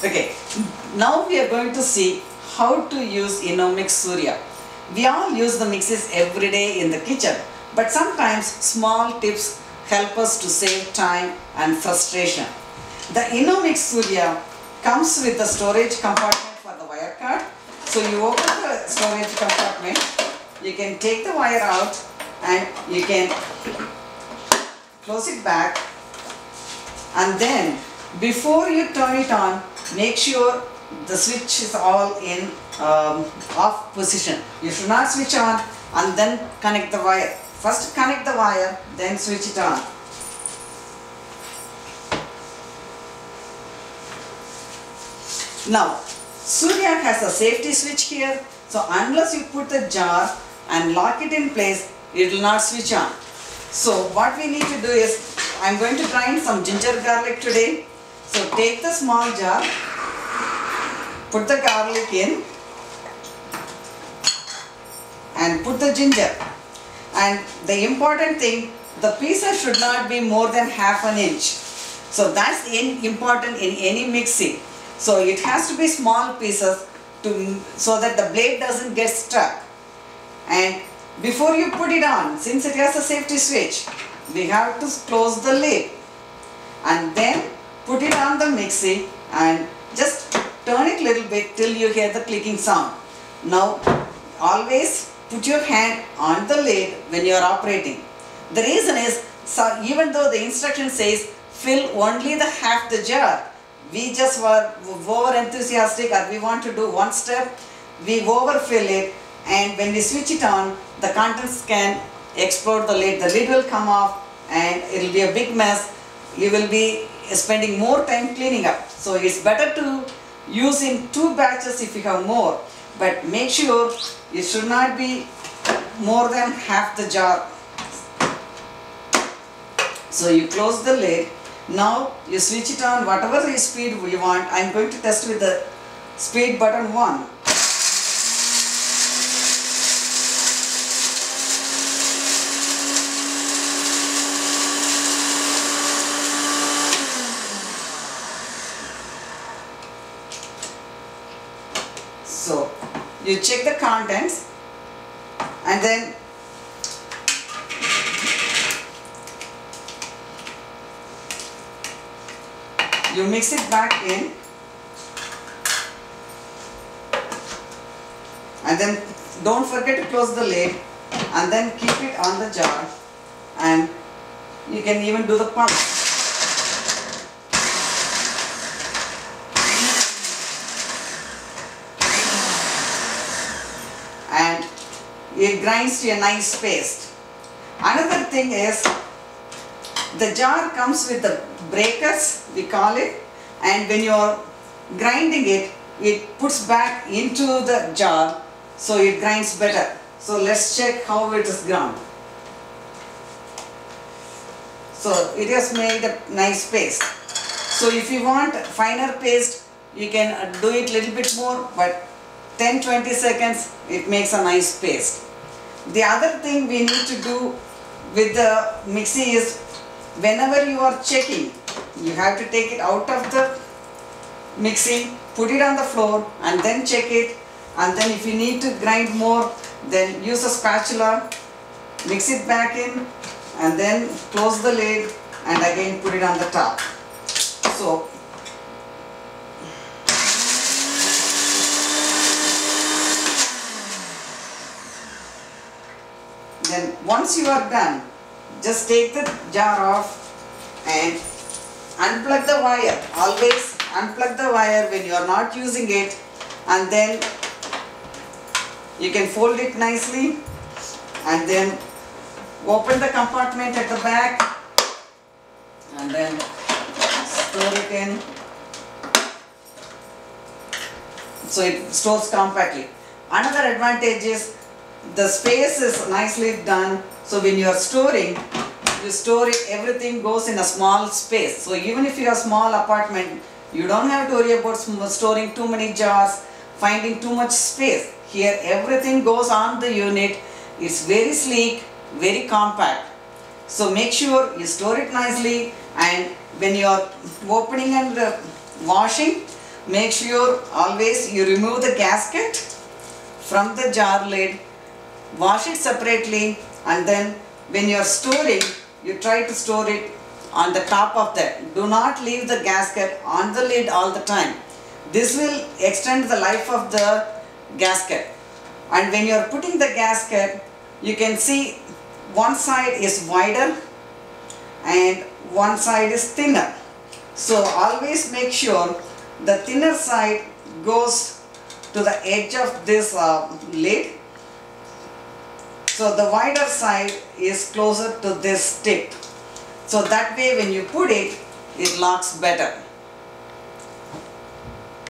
Okay, now we are going to see how to use Innomix Surya. We all use the mixes every day in the kitchen, but sometimes small tips help us to save time and frustration. The Innomix Surya comes with the storage compartment for the wire card. So you open the storage compartment, you can take the wire out and you can close it back, and then before you turn it on, make sure the switch is all in off position. You should not switch on and then connect the wire. First connect the wire, then switch it on. Now, Surya has a safety switch here, so unless you put the jar and lock it in place, it will not switch on. So what we need to do is, I am going to grind some ginger garlic today. So take the small jar, put the garlic in and put the ginger. And the important thing, the pieces should not be more than ½ an inch. So that's important in any mixing. So it has to be small pieces so that the blade doesn't get stuck. And before you put it on, since it has a safety switch, we have to close the lid and then put it on the mixie and just turn it a little bit till you hear the clicking sound. Now always put your hand on the lid when you are operating. The reason is, so even though the instruction says fill only the half the jar, we just were over enthusiastic or we want to do one step, we overfill it, and when we switch it on, the contents can explode the lid. The lid will come off and it will be a big mess. You will be spending more time cleaning up. So it's better to use in 2 batches if you have more, but make sure it should not be more than half the jar. So you close the lid. Now you switch it on whatever the speed you want. I am going to test with the speed button 1. So you check the contents and then you mix it back in and then don't forget to close the lid and then keep it on the jar, and you can even do the pump. And it grinds to a nice paste. Another thing is, the jar comes with the breakers, we call it, and when you are grinding it, it puts back into the jar, so it grinds better. So let's check how it is ground. So it has made a nice paste. So if you want finer paste, you can do it little bit more, but 10-20 seconds it makes a nice paste. The other thing we need to do with the mixie is, whenever you are checking, you have to take it out of the mixie, put it on the floor and then check it, and then if you need to grind more, then use a spatula, mix it back in and then close the lid and again put it on the top. So then once you are done, just take the jar off and unplug the wire. Always unplug the wire when you are not using it, and then you can fold it nicely and then open the compartment at the back and then store it in. So it stores compactly. Another advantage is the space is nicely done, so when you are storing, you store it, everything goes in a small space. So even if you have a small apartment, you don't have to worry about storing too many jars, finding too much space. Here everything goes on the unit. It's very sleek, very compact. So make sure you store it nicely, and when you are opening and washing, make sure always you remove the gasket from the jar lid, wash it separately, and then when you are storing, you try to store it on the top of that. Do not leave the gasket on the lid all the time. This will extend the life of the gasket. And when you are putting the gasket, you can see one side is wider and one side is thinner. So always make sure the thinner side goes to the edge of this lid. So the wider side is closer to this tip. So that way when you put it, it locks better.